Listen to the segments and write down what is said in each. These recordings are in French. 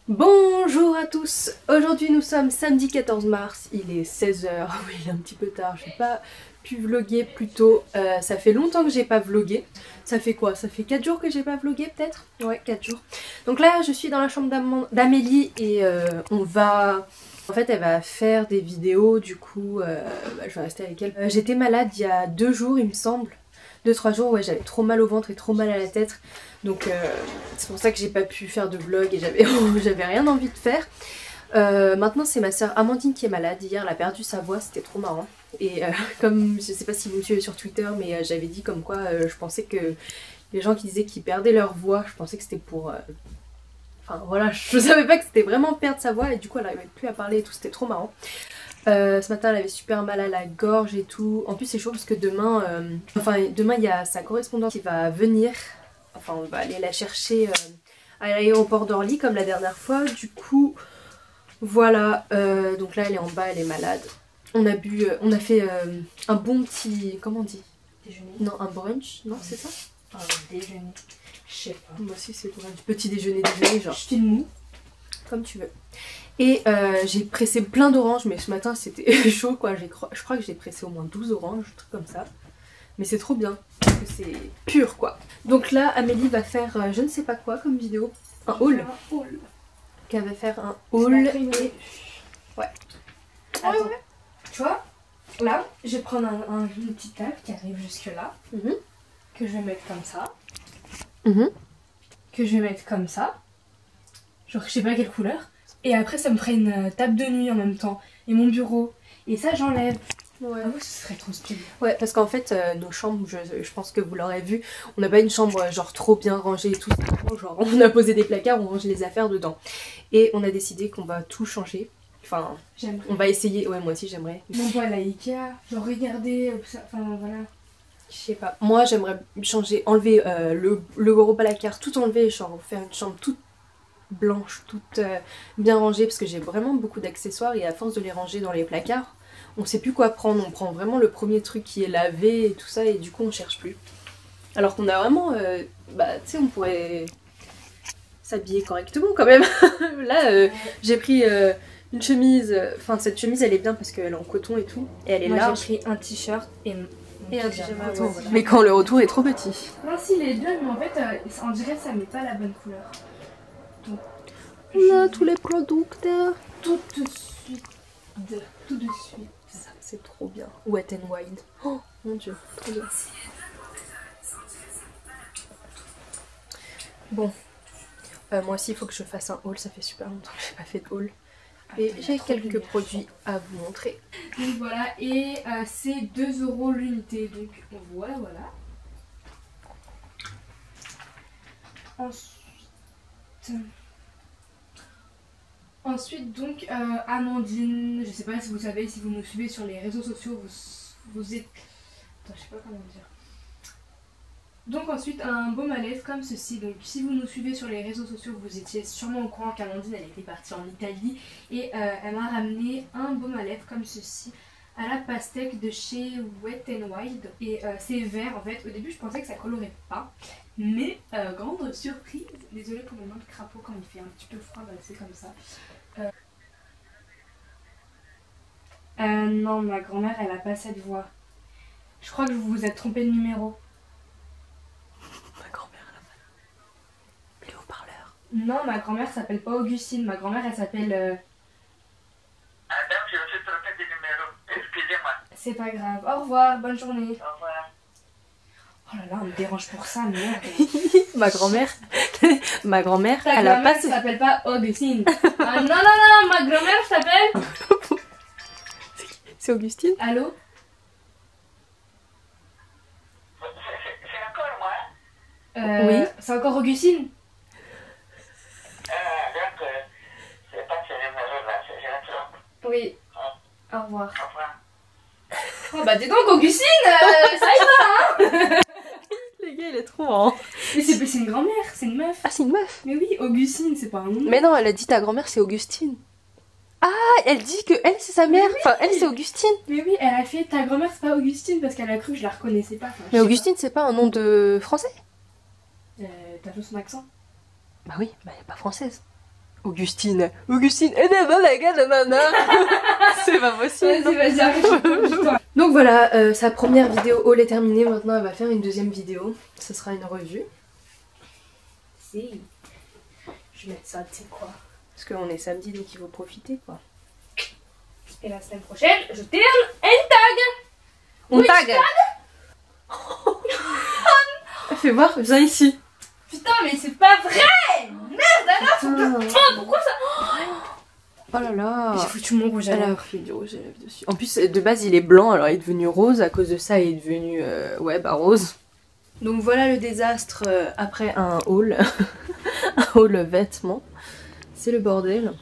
Bonjour à tous, aujourd'hui nous sommes samedi 14 mars, il est 16 h, oui il est un petit peu tard, j'ai pas pu vlogger plus tôt, ça fait longtemps que j'ai pas vlogué, ça fait quoi? Ça fait 4 jours que j'ai pas vlogué peut-être? Ouais 4 jours. Donc là je suis dans la chambre d'Amélie et on va... En fait elle va faire des vidéos, du coup je vais rester avec elle. J'étais malade il y a 2 jours il me semble. 2-3 jours, ouais, j'avais trop mal au ventre et trop mal à la tête. Donc c'est pour ça que j'ai pas pu faire de vlog et j'avais rien envie de faire. Maintenant c'est ma soeur Amandine qui est malade. Hier elle a perdu sa voix, c'était trop marrant. Et comme, je sais pas si vous me suivez sur Twitter, mais j'avais dit comme quoi je pensais que les gens qui disaient qu'ils perdaient leur voix, je pensais que c'était pour... Enfin voilà, je savais pas que c'était vraiment perdre sa voix et du coup elle arrivait plus à parler et tout, c'était trop marrant. Ce matin elle avait super mal à la gorge et tout. En plus c'est chaud parce que demain, demain il y a sa correspondante qui va venir. Enfin on va aller la chercher à l'aéroport d'Orly comme la dernière fois. Du coup voilà, donc là elle est en bas, elle est malade. On a bu, on a fait un bon petit, comment on dit? Déjeuner? Non, un brunch, non c'est ça? Un déjeuner, je sais pas. Moi aussi c'est brunch, petit déjeuner genre. Je filme où? Comme tu veux. Et j'ai pressé plein d'oranges, mais ce matin c'était chaud quoi, je crois que j'ai pressé au moins 12 oranges, un truc comme ça. Mais c'est trop bien, parce que c'est pur quoi. Donc là, Amélie va faire je ne sais pas quoi comme vidéo, un haul. Un haul. Qu'elle va faire un haul et... Ouais. Attends, tu vois, là, je vais prendre une petite table qui arrive jusque là, que je vais mettre comme ça, que je vais mettre comme ça, genre je sais pas quelle couleur. Et après ça me ferait une table de nuit en même temps, et mon bureau, et ça j'enlève. Ouais. Ah ouais, ce serait trop stylé. Ouais, parce qu'en fait, nos chambres, je pense que vous l'aurez vu, on n'a pas une chambre genre trop bien rangée et tout. Genre, on a posé des placards, on range les affaires dedans. Et on a décidé qu'on va tout changer. Enfin, on va essayer. Ouais, moi aussi j'aimerais. Mon poêle à Ikea, genre regardez, enfin voilà. Je sais pas. Moi j'aimerais changer, enlever le gros placard, tout enlever, genre faire une chambre toute blanche, toute bien rangée, parce que j'ai vraiment beaucoup d'accessoires et à force de les ranger dans les placards, on sait plus quoi prendre, on prend vraiment le premier truc qui est lavé et tout ça et du coup on cherche plus. Alors qu'on a vraiment, bah tu sais on pourrait s'habiller correctement quand même. Là j'ai pris une chemise, enfin cette chemise elle est bien parce qu'elle est en coton et tout, et elle est large. J'ai pris un t-shirt et un pyjama coton, voilà. Mais quand le retour est trop petit. Non si les deux, mais en fait on dirait que ça met pas la bonne couleur. Donc, on a tous les produits. Tout de suite. Tout de suite. Ça, c'est trop bien. Wet n Wild. Oh mon dieu, trop bien. Bon. Moi aussi, il faut que je fasse un haul. Ça fait super longtemps que j'ai pas fait de haul. Et j'ai quelques produits à vous montrer. Donc voilà, et c'est 2 € l'unité. Donc voilà, voilà. Ensuite donc Amandine, je sais pas si vous savez, si vous nous suivez sur les réseaux sociaux, vous êtes... Attends, je sais pas comment dire. Donc ensuite un baume à lèvres comme ceci. Donc si vous nous suivez sur les réseaux sociaux, vous étiez sûrement au courant qu'Amandine elle était partie en Italie et elle m'a ramené un baume à lèvres comme ceci à la pastèque de chez Wet n Wild. Et c'est vert en fait. Au début je pensais que ça colorait pas, mais grande surprise. Désolée pour mes mains de crapaud quand il fait un petit peu froid, bah, c'est comme ça. Non, ma grand-mère elle a pas cette voix. Je crois que vous vous êtes trompé de numéro. Ma grand-mère elle a pas le haut-parleur. Non, ma grand-mère s'appelle pas Augustine, ma grand-mère elle s'appelle... Madame, je me suis trompée de numéro. Excusez-moi. C'est pas grave. Au revoir, bonne journée. Au revoir. Oh là là, on me dérange pour ça, merde. Ma grand-mère, ma grand-mère, Ta elle a grand-mère pas... s'appelle pas Augustine. Ah, non, non, non, ma grand-mère s'appelle... C'est Augustine? Allô? C'est encore moi? Oui. C'est encore Augustine? Donc, c'est pas ce numéro-là, c'est un trompe. Oui. Au revoir. Au revoir. Oh bah dis donc Augustine, ça y va hein. Les gars, il est trop marrant. Mais c'est une grand-mère, c'est une meuf. Ah, c'est une meuf. Mais oui, Augustine, c'est pas un nom. Mais non, elle a dit ta grand-mère c'est Augustine. Ah, elle dit que elle c'est sa mère. Oui. Enfin, elle c'est Augustine. Mais oui, elle a fait ta grand-mère c'est pas Augustine parce qu'elle a cru que je la reconnaissais pas. Enfin, je Mais sais Augustine, c'est pas un nom de français? pas. T'as vu son accent? Bah oui, bah elle est pas française. Augustine, et d'abord la gars de Nana. C'est pas possible. Vas-y, arrête. Donc voilà, sa première vidéo haul est terminée. Maintenant, elle va faire une deuxième vidéo. Ce sera une revue. Si. Je vais mettre ça, tu sais quoi. Parce qu'on est samedi, donc il faut profiter, quoi. Et la semaine prochaine, je tourne un tag. On tag. Fais voir, viens ici. Putain, mais c'est pas vrai. Merde, alors pourquoi ça? Oh là là. J'ai foutu mon rouge à Elle a lèvres. fait du rouge à lèvres dessus. En plus, de base, il est blanc, alors il est devenu rose. À cause de ça, il est devenu ouais, bah rose. Donc voilà le désastre après un haul. Un haul vêtements. C'est le bordel.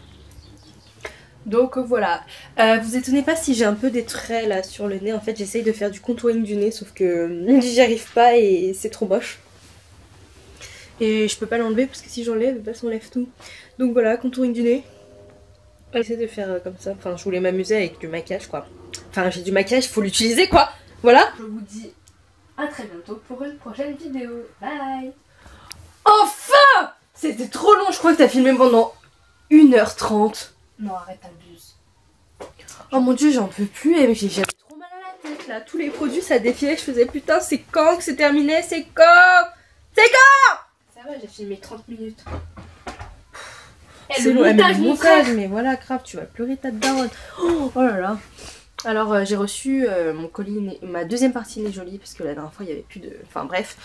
Donc voilà. Vous étonnez pas si j'ai un peu des traits là sur le nez. En fait, j'essaye de faire du contouring du nez, sauf que j'y arrive pas et c'est trop moche. Et je peux pas l'enlever parce que si j'enlève, bah, ça enlève tout. Donc voilà, contouring du nez. J'essaie de faire comme ça. Enfin, je voulais m'amuser avec du maquillage, quoi. Enfin, j'ai du maquillage, faut l'utiliser, quoi. Voilà. Je vous dis à très bientôt pour une prochaine vidéo. Bye. Enfin! C'était trop long, je crois que t'as filmé pendant 1h30. Non, arrête, t'abuses. Oh mon dieu, j'en peux plus, et j'avais trop mal à la tête là. Tous les produits ça défilait, je faisais putain, c'est quand que c'est terminé? C'est quand? C'est quand? Ça va, j'ai filmé 30 minutes. C'est le montage, mais voilà, grave, tu vas pleurer ta daronne. Oh là là. Alors j'ai reçu mon colis, ma deuxième partie nez jolie, parce que la dernière fois il y avait plus de. Enfin bref.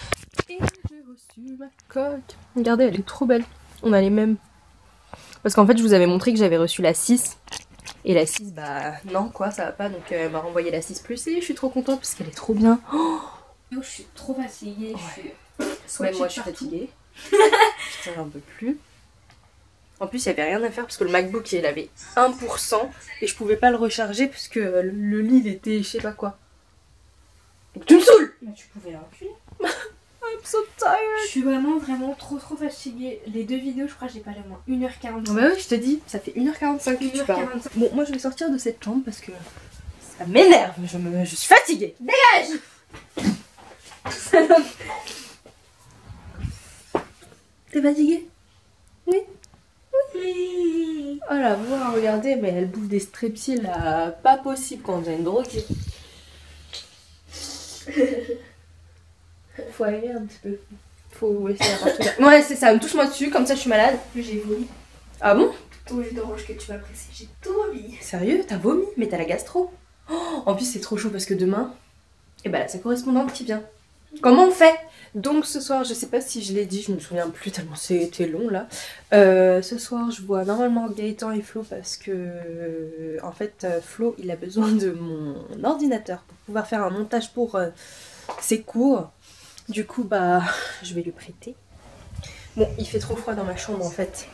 Et j'ai reçu ma coque. Regardez, elle est trop belle. On a les mêmes. Parce qu'en fait, je vous avais montré que j'avais reçu la 6. Et la 6, bah non, quoi, ça va pas. Donc elle m'a renvoyé la 6 plus. Et je suis trop contente parce qu'elle est trop bien. Oh, Je suis trop fatiguée. ouais, moi je suis fatiguée. Je tiens un peu plus. En plus, il n'y avait rien à faire parce que le MacBook il avait 1% et je pouvais pas le recharger parce que le lit il était je sais pas quoi. Donc tu me saoules! Mais tu pouvais la reculer. I'm so tired! Je suis vraiment trop fatiguée. Les deux vidéos, je crois que j'ai pas le moins 1h40. Bah oui, je te dis, ça fait 1h45 que tu parles. 1h45. Bon, moi je vais sortir de cette chambre parce que ça m'énerve, je suis fatiguée. Dégage! T'es fatiguée? Oui. Oui. Oh la voix, regardez, mais elle bouffe des strepsils là, pas possible quand on a une droguée. Faut aérer un petit peu. Faut essayer à partout là. Ouais, c'est ça, touche-moi dessus, comme ça je suis malade. J'ai vomi. Ah bon? Tout le orange que tu m'as pressé, j'ai tout vomi. Sérieux? T'as vomi? Mais t'as la gastro? Oh, en plus c'est trop chaud parce que demain, et bah là sa correspondante qui vient. Comment on fait? Donc ce soir, je sais pas si je l'ai dit, je me souviens plus tellement c'était long là. Ce soir je vois normalement Gaëtan et Flo parce que en fait Flo il a besoin de mon ordinateur pour pouvoir faire un montage pour ses cours. Du coup bah je vais lui prêter. Bon il fait trop froid dans ma chambre en fait.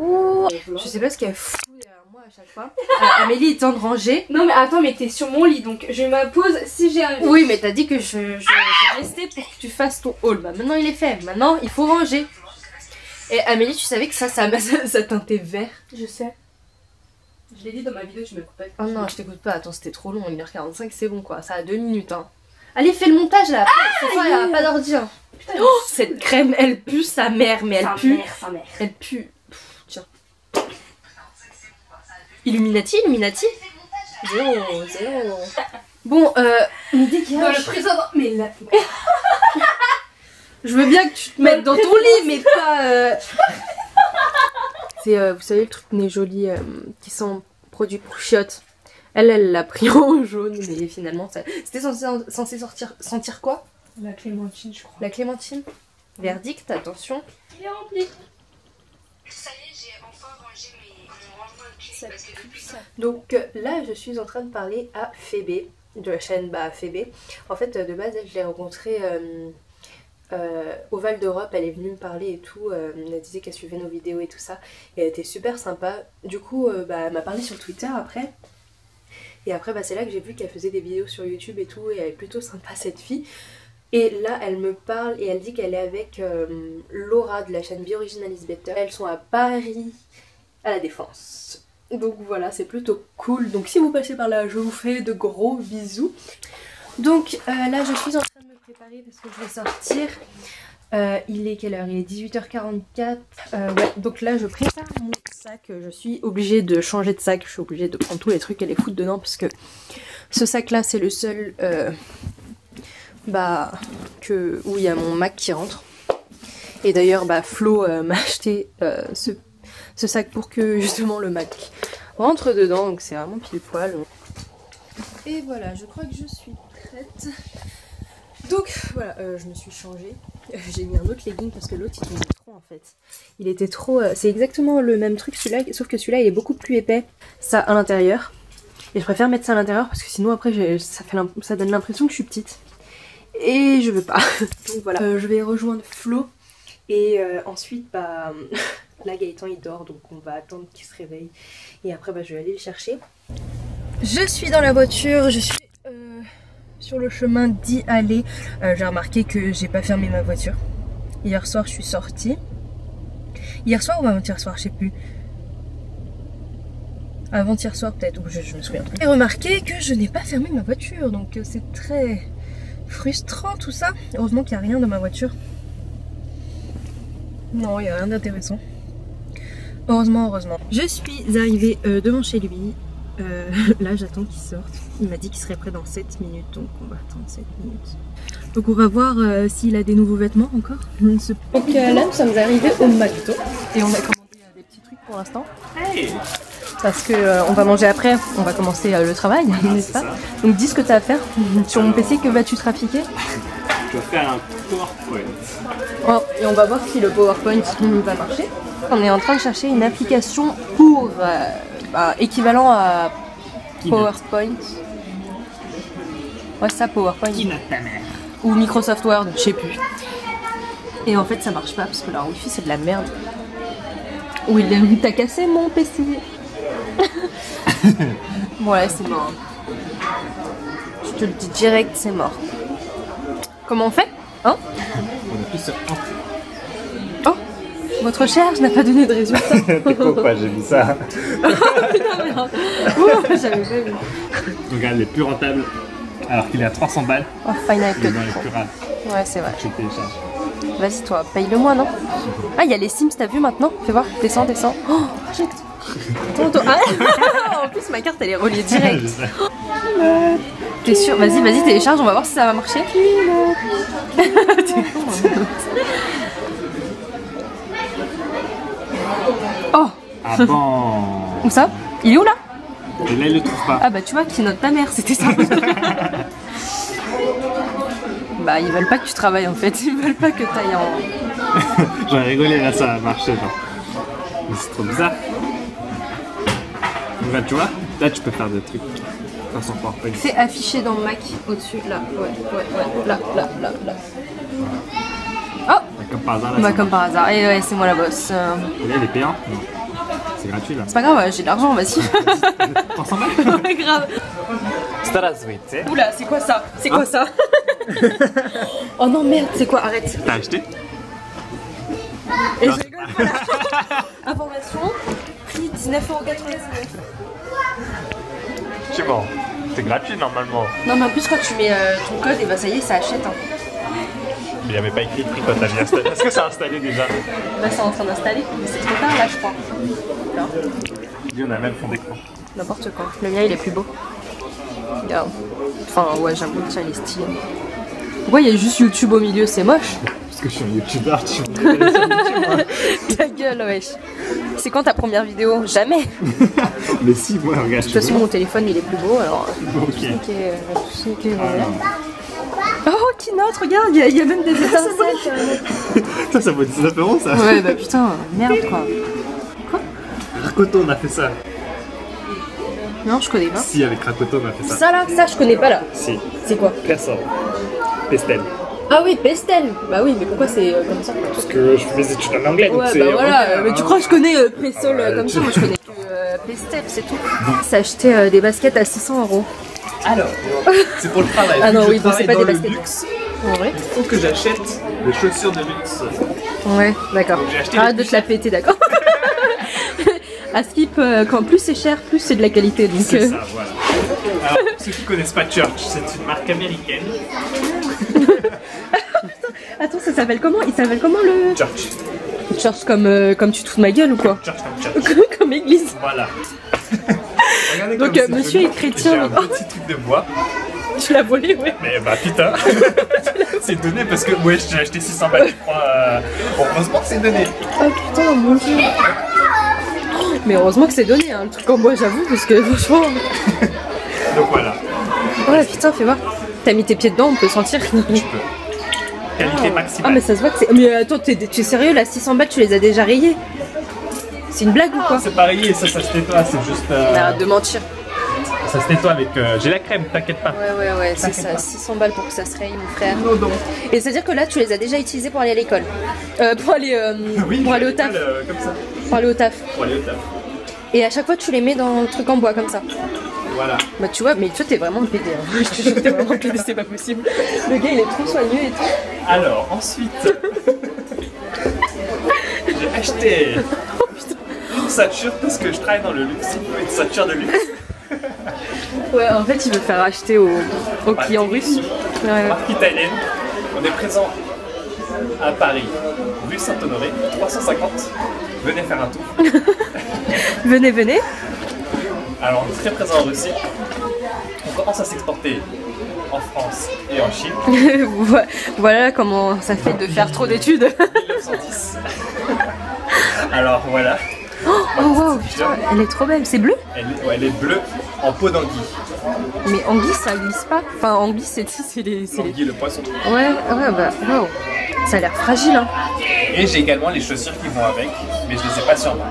Oh, je sais pas ce qu'elle fout derrière moi à chaque fois. Amélie est en train de ranger. Non mais attends, mais t'es sur mon lit donc je me pose si j'ai un. Oui mais t'as dit que je restais pour que tu fasses ton haul. Bah maintenant il est fait, maintenant il faut ranger. Et Amélie tu savais que ça teintait vert? Je sais. Je l'ai dit dans ma vidéo, je me coupe pas. Oh non je t'écoute pas, attends c'était trop long, 1h45 c'est bon quoi, ça a 2 minutes hein. Allez fais le montage là, ce soir il y a pas d'ordi hein. Putain, Oh cette crème elle pue sa mère, mais elle pue. Sa mère. Elle pue. Pff, tiens. Illuminati, Illuminati. 0. Bon, mais dégage. Dans le président. Mais là. Je veux bien que tu te mettes dans ton lit, mais pas. C'est, vous savez, le truc nez joli qui sont produits pour chiottes. Elle l'a pris en jaune, mais finalement, c'était censé sentir quoi? La clémentine, je crois. La clémentine. Verdict, attention. Il est rempli. Ça y est, j'ai enfin rangé mon rangement de clés parce que depuis ça. Donc là, je suis en train de parler à Phébé, de la chaîne Phébé. En fait, de base, je l'ai rencontrée au Val d'Europe. Elle est venue me parler et tout. Elle disait qu'elle suivait nos vidéos et tout ça. Et elle était super sympa. Du coup, elle m'a parlé sur Twitter après. Et après, c'est là que j'ai vu qu'elle faisait des vidéos sur YouTube et tout. Et elle est plutôt sympa, cette fille. Et là, elle me parle et elle dit qu'elle est avec Laura de la chaîne Be Originalist Better. Elles sont à Paris, à la Défense. Donc voilà, c'est plutôt cool. Donc si vous passez par là, je vous fais de gros bisous. Donc là, je suis en train de me préparer parce que je vais sortir. Il est quelle heure? Il est 18h44. Ouais, donc là je prépare mon sac. Je suis obligée de changer de sac. Je suis obligée de prendre tous les trucs et les foutre dedans parce que ce sac là c'est le seul où il y a mon Mac qui rentre. Et d'ailleurs Flo m'a acheté ce sac pour que justement le Mac rentre dedans. Donc c'est vraiment pile poil. Et voilà, je crois que je suis prête. Donc voilà, je me suis changée. J'ai mis un autre legging parce que l'autre il tombait trop en fait. Il était trop... c'est exactement le même truc celui-là, sauf que celui-là il est beaucoup plus épais. Ça à l'intérieur. Et je préfère mettre ça à l'intérieur parce que sinon après ça donne l'impression que je suis petite. Et je veux pas. Donc voilà, je vais rejoindre Flo. Et ensuite là Gaëtan il dort donc on va attendre qu'il se réveille. Et après je vais aller le chercher. Je suis dans la voiture, je suis... sur le chemin d'y aller. J'ai remarqué que j'ai pas fermé ma voiture. Hier soir je suis sortie. Hier soir ou avant-hier soir, je sais plus. Avant-hier soir peut-être, ou je me souviens plus. J'ai remarqué que je n'ai pas fermé ma voiture, donc c'est très frustrant tout ça. Heureusement qu'il n'y a rien dans ma voiture. Non, il n'y a rien d'intéressant. Heureusement. Je suis arrivée devant chez lui. Là j'attends qu'il sorte. Il m'a dit qu'il serait prêt dans 7 minutes, donc on va attendre 7 minutes. Donc on va voir s'il a des nouveaux vêtements encore. Donc là nous sommes arrivés au McDo et on a commandé des petits trucs pour l'instant. Hey, parce que on va manger après, on va commencer le travail, n'est-ce pas? Donc dis ce que tu as à faire sur mon PC, que vas-tu trafiquer? Je vais faire un PowerPoint. Oh, et on va voir si le PowerPoint va marcher. On est en train de chercher une application pour équivalent à PowerPoint. Ouais, ça, PowerPoint. Ou Microsoft Word, je sais plus. Et en fait, ça marche pas parce que leur Wi-Fi c'est de la merde. Oui, t'as cassé mon PC. Bon, là, c'est mort. Je te le dis direct, c'est mort. Comment on fait? Hein? On appuie sur 1. Oh! Votre recherche n'a pas donné de résultat. T'es quoi, j'ai vu ça. Putain, merde. Ouh, j'avais pas vu. Regarde, les plus rentables, alors qu'il est à 300 balles. Oh, Final Cut. Dans les plus rares. Ouais, c'est vrai. Je télécharge. Vas-y, toi, paye-le moi, non? Ah, il y a les Sims, t'as vu maintenant? Fais voir, descends. Oh, project. Attends. Ah, en plus, ma carte elle est reliée direct. T'es sûr? Vas-y, télécharge, on va voir si ça va marcher. T'es con, hein. Oh! Ah bon? Où ça? Il est où là? Et là, il le trouve pas. Ah bah tu vois, qui note ta mère, c'était ça. Bah ils veulent pas que tu travailles en fait, ils veulent pas que t'ailles en... J'aurais rigolé, là ça a marché genre. Mais c'est trop bizarre. Donc là tu vois, là tu peux faire des trucs sans PowerPoint. Fais afficher dans Mac au-dessus, là, ouais, là. Oh! Comme par hasard là. Bah comme par hasard, et ouais c'est moi la boss. Et là il est payant? Non. C'est gratuit là. C'est pas grave, j'ai de l'argent, vas-y. 300 balles? Ouais, grave. Oula, c'est quoi ça? C'est quoi ça? Oh non merde, c'est quoi? Arrête. T'as acheté? Et je rigole pas là. Information, prix 19,99 €. C'est bon, c'est gratuit normalement. Non mais en plus quand tu mets ton code, et bah ça y est, ça achète. Hein. Mais il n'y avait pas écrit le prix quand t'as mis installé. Est-ce que ça a installé déjà? Bah c'est en train d'installer, mais c'est trop tard là je crois. Là. Lui on a même fond d'écran. N'importe quoi. Le mien il est plus beau. Regarde. Enfin ouais j'avoue, tiens il est stylé. Pourquoi il y a juste YouTube au milieu, c'est moche? Parce que je suis un youtubeur, tu vois. Ta gueule wesh. C'est quand ta première vidéo? Jamais. Mais si, moi regarde. De toute façon mon téléphone il est plus beau alors... Ok. Oh Keynote, regarde, il y a même des étincelles. Ça vaut 19 € ça. Ouais bah putain, merde quoi. Quoi? Rakoto on a fait ça. Non je connais pas. Si avec Rakoto on a fait ça. Ça là, ça je connais pas là. Si. C'est quoi? Personne. Pestel. Ah oui, Pestel. Bah oui, mais pourquoi c'est comme ça? Parce que je fais des études en anglais donc Ouais c'est... bah voilà, mais tu crois que je connais Pestol Ah ouais, comme ça? Moi je connais que Pestel, c'est tout. C'est acheter des baskets à 600 €. Alors, c'est pour le travail. Ah non Je oui, bon c'est travaille pas dans des le baskets. luxe. En vrai? Il faut que j'achète des chaussures de luxe. Ouais, d'accord. J'ai acheté Arrête les de te la péter, d'accord? À Skip, quand plus c'est cher, plus c'est de la qualité. Donc, C'est ça, voilà. Alors, pour ceux qui connaissent pas Church, c'est une marque américaine. Attends, ça s'appelle comment? Il s'appelle comment le... Church. Church comme tu te fous de ma gueule ou quoi? Church comme church. Comme église. Voilà. Regardez Donc comme c'est monsieur joli. est chrétien. J'ai un petit truc de bois. Tu l'as volé, ouais. Mais bah putain. C'est donné parce que ouais, j'ai acheté 600 balles, je crois. Bon, heureusement que c'est donné. Oh putain, mon dieu. Mais heureusement que c'est donné, hein, le truc en bois, j'avoue, parce que franchement. Donc voilà. Ouais, putain, fais voir. T'as mis tes pieds dedans, on peut sentir. Tu peux. Qualité maximale. Ah, mais ça se voit que c'est. Mais attends, tu es sérieux là, 600 balles, tu les as déjà rayés? C'est une blague ou quoi? C'est pas rayé, ça se nettoie, c'est juste. Arrête de mentir. Ça se nettoie avec. J'ai la crème, t'inquiète pas. Ouais, c'est ça, 600 balles pour que ça se raye, mon frère. Non. Et c'est-à-dire que là, tu les as déjà utilisés pour aller à l'école? Oui, pour aller au taf. Comme ça. Pour aller au taf. Pour aller au taf. Et à chaque fois, tu les mets dans le truc en bois comme ça. Voilà. Bah, tu vois, mais toi, t'es vraiment un PD. Hein. Je te jure, t'es vraiment un PD, c'est pas possible. Le gars, il est trop soigneux et tout. Alors, ensuite. J'ai acheté. Une ceinture parce que je travaille dans le luxe. Il faut une ceinture de luxe. Ouais, en fait, il veut faire acheter aux clients russes. Ouais. Marque italienne. On est présent à Paris, rue Saint-Honoré, 350. Venez faire un tour. Venez. Alors, on est très présent en Russie. On commence à s'exporter en France et en Chine. Voilà comment ça fait de faire trop d'études. 1910. Alors voilà. Oh wow, putain, elle est trop belle. C'est bleu? Elle est bleue en peau d'anguille. Mais anguille, ça glisse pas. Enfin, anguille, c'est les... L'anguille, le poisson. Ouais, bah, wow. Ça a l'air fragile, hein. Et j'ai également les chaussures qui vont avec, mais je les ai pas sur moi.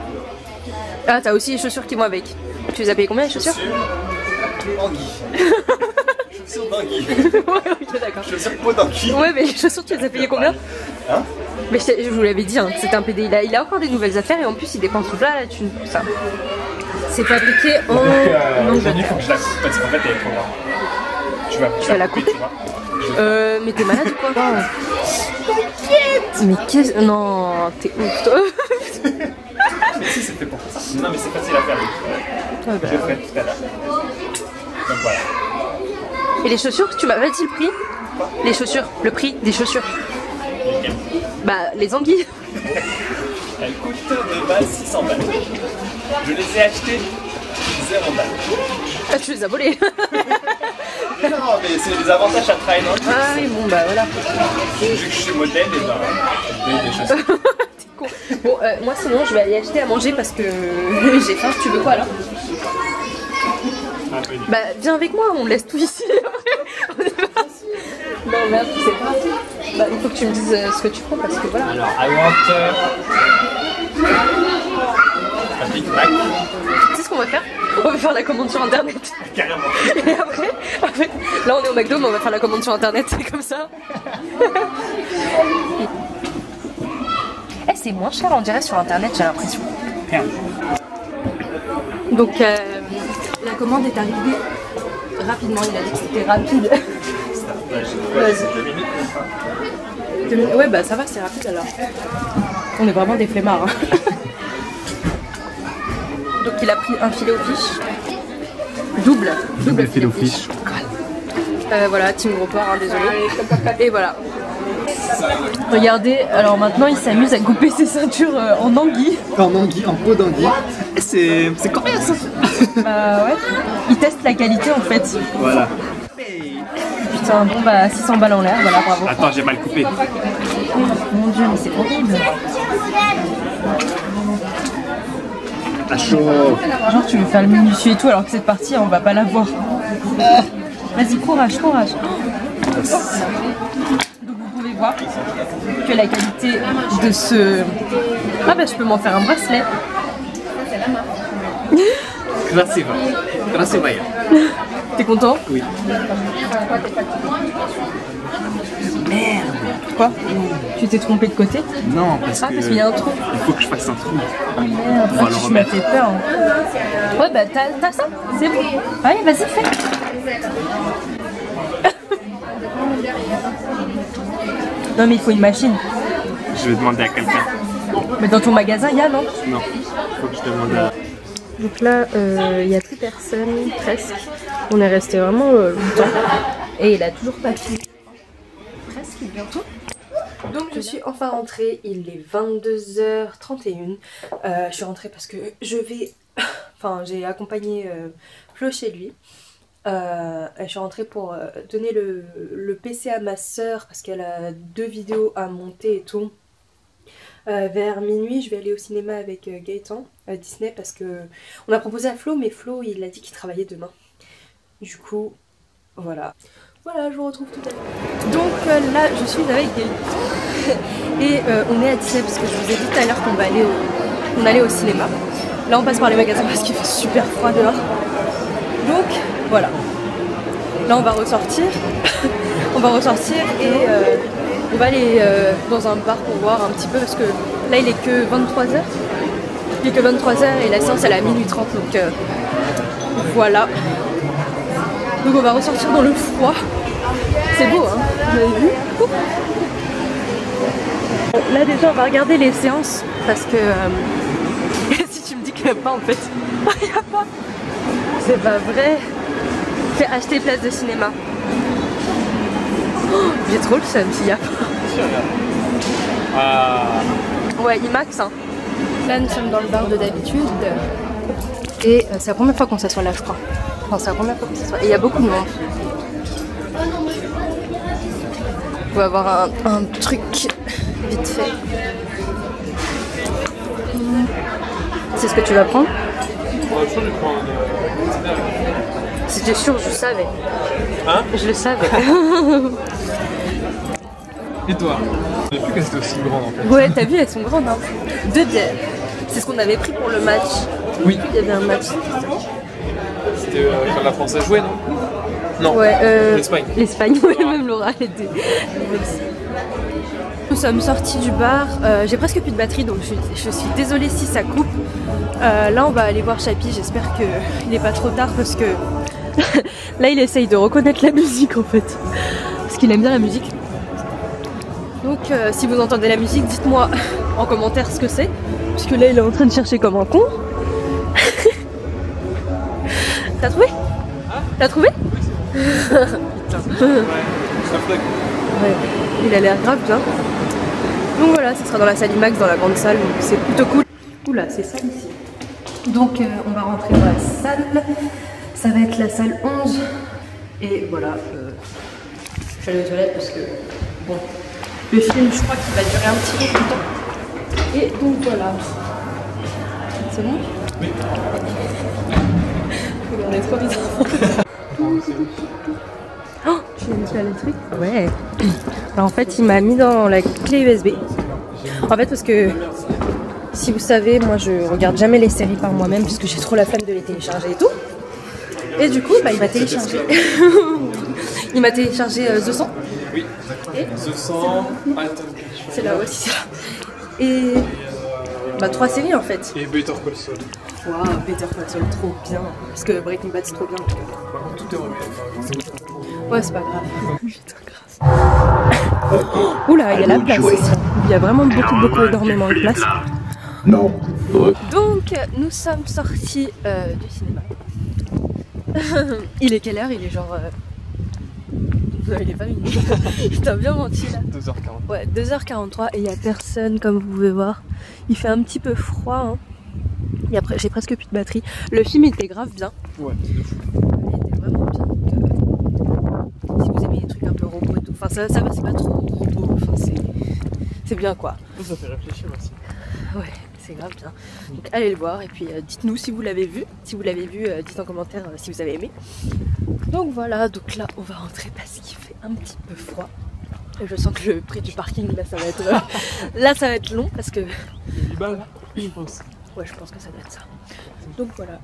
Ah, t'as aussi les chaussures qui vont avec. Tu les as payées combien, les chaussures? Anguille. Chaussures d'anguille. Ouais, ok, d'accord. Chaussures peau d'anguille. Ouais, mais les chaussures, tu les as payées combien? Hein? Mais je vous l'avais dit, hein, que c'était un PD. Il a encore des nouvelles affaires et en plus, il dépense tout là, thune pour ça. C'est fabriqué en Aujourd'hui, il faut que je la coupe parce qu'en fait, elle est trop grande. Tu vas la couper? Tu vois. Mais t'es malade ou quoi? T'inquiète! Mais qu'est-ce... Non, t'es ouf, toi. Mais si, c'est fait pour ça. Non, mais c'est facile à faire. Ouais, bah, Je le ferai tout à l'heure. Donc voilà. Et les chaussures, tu m'as pas dit le prix? Les chaussures, le prix des chaussures. Lesquelles? Bah, les anguilles. Elles coûtent de base 600 balles. Je les ai achetées 0 balles. Ah, tu les as volées. Non, mais c'est les avantages à travailler dans le luxe. Ah oui, bon, bah voilà. Vu que je suis modèle, et ben, j'ai des chaussures. T'es con. Bon, moi sinon, je vais aller acheter à manger parce que j'ai faim. Tu veux quoi là? Bah, viens avec moi, on laisse tout ici. Non, merde, c'est pas. Bah, il faut que tu me dises ce que tu prends parce que voilà. Alors, I want a Big Mac. Tu sais ce qu'on va faire? On va faire la commande sur internet. Carrément. Et après, en fait, là on est au McDo, mais on va faire la commande sur internet, c'est comme ça. Eh, c'est moins cher, on dirait, sur internet, j'ai l'impression. Donc, la commande est arrivée rapidement, il a dit que c'était rapide. C'est 2 minutes. 2 minutes. Ouais, bah ça va, c'est rapide alors. On est vraiment des flemmards. Hein. Donc, il a pris un filet aux fiches. Double filet aux fiches. Voilà, team gros porc, hein, désolé. Et voilà. Regardez, alors maintenant il s'amuse à couper ses ceintures en anguille. En anguille, en peau d'anguille. C'est combien ça? Bah ouais. Il teste la qualité en fait. Voilà. Putain, bon bah 600 balles en l'air, voilà, bravo. Attends, j'ai mal coupé. Mon dieu, mais c'est horrible. À chaud. Genre tu veux faire le minutieux et tout alors que cette partie on va pas la voir. Vas-y, courage. Donc vous pouvez voir que la qualité de ce... Ah bah je peux m'en faire un bracelet. Красиво. T'es content? Oui. Merde. Quoi? Tu t'es trompé de côté? Non, parce qu'il y a un trou. Il faut que je fasse un trou. Ah merde, On va le tu m'as remettre. fait peur. Hein. Ouais bah t'as ça, c'est bon. Allez, vas-y, fais. Non mais il faut une machine. Je vais demander à quelqu'un. Mais dans ton magasin, il y a, non? Non, faut que je demande à... Donc là, il n'y a plus personne, presque. On est resté vraiment longtemps. Et il a toujours pas fini. Presque, bientôt. Donc je suis enfin rentrée, il est 22h31. Je suis rentrée parce que je vais... Enfin, j'ai accompagné Flo chez lui. Je suis rentrée pour donner le PC à ma soeur parce qu'elle a 2 vidéos à monter et tout. Vers minuit, je vais aller au cinéma avec Gaëtan à Disney parce que on a proposé à Flo, mais Flo il a dit qu'il travaillait demain. Du coup, voilà. Voilà, je vous retrouve tout à l'heure. Donc là, je suis avec Gaëtan et on est à Disney parce que je vous ai dit tout à l'heure qu'on va aller allait au cinéma. Là, on passe par les magasins parce qu'il fait super froid dehors. Donc voilà. Là, on va ressortir. On va ressortir et on va aller dans un bar pour voir un petit peu parce que là il est que 23h. Il est que 23h et la séance elle est à minuit 30 donc voilà. Donc on va ressortir dans le froid. C'est beau hein, vous avez vu? Bon, là déjà on va regarder les séances parce que si tu me dis qu'il n'y a pas en fait, il n'y a pas. C'est pas vrai. Fais acheter place de cinéma. J'ai trop le seum s'il y a pas. Ouais, IMAX. Hein. Là, nous sommes dans le bar de d'habitude. Et c'est la première fois qu'on s'assoit là, je crois. Enfin, c'est la première fois qu'on s'assoit. Et il y a beaucoup de monde. On va avoir un truc vite fait. C'est ce que tu vas prendre? C'était sûr, je savais. Hein? Je le savais. Et toi? Je savais plus qu'elles étaient aussi grandes en fait. Ouais, t'as vu, elles sont grandes. Hein. 2 bières. C'est ce qu'on avait pris pour le match. Oui. Il y avait un match. C'était quand la France a joué, non? Non. Ouais, l'Espagne. L'Espagne, ouais, même Laura était. Nous sommes sortis du bar. J'ai presque plus de batterie donc je suis désolée si ça coupe. Là, on va aller voir Chapi. J'espère qu'il n'est pas trop tard parce que là, il essaye de reconnaître la musique en fait. Parce qu'il aime bien la musique. Donc si vous entendez la musique, dites-moi en commentaire ce que c'est. Puisque là il est en train de chercher comme un con. T'as trouvé? T'as trouvé? Putain. Ouais, il a l'air grave bien. Donc voilà, ce sera dans la salle IMAX, dans la grande salle, donc c'est plutôt cool. Oula, c'est ça ici. Donc on va rentrer dans la salle. Ça va être la salle 11. Et voilà, je vais aller aux toilettes parce que bon. Le film, je crois qu'il va durer un petit peu plus longtemps. Et donc voilà. C'est bon? Oui. Regardez, trop bizarre. Oh, je l'ai mis sur le truc. Ouais. Alors en fait, il m'a mis dans la clé USB. En fait, parce que si vous savez, moi je regarde jamais les séries par moi-même puisque j'ai trop la flemme de les télécharger et tout. Et du coup, bah, il m'a téléchargé. Il m'a téléchargé The 100. Oui, et The 100, c'est là aussi ça. Et bah 3 séries en fait. Et Better Call Saul. Waouh, Better Call Saul, trop bien. Parce que Breaking Bad c'est trop bien. Tout est remis. Ouais, c'est pas grave. Putain, grâce. Oula, il y a la place ici. Il y a vraiment beaucoup, énormément de place. Non. Donc, nous sommes sortis du cinéma. Il est quelle heure? Il est genre... Non, il est pas minuit. Il t'a bien menti là. 2h40. Ouais, 2h43 et il n'y a personne comme vous pouvez voir. Il fait un petit peu froid. Hein. Et après, j'ai presque plus de batterie. Le film était grave bien. Ouais, il était vraiment bien. Si vous aimez les trucs un peu robots et tout. Enfin, ça va, c'est pas trop robot. Enfin, c'est bien quoi. Ça fait réfléchir aussi. Ouais, c'est grave bien. Donc allez le voir et puis dites-nous si vous l'avez vu. Si vous l'avez vu, dites en commentaire si vous avez aimé. Donc voilà, donc là on va rentrer parce qu'il fait un petit peu froid. Et je sens que le prix du parking là ça va être là ça va être long parce que 8 balles, je pense. Ouais, je pense que ça doit être ça. Donc voilà.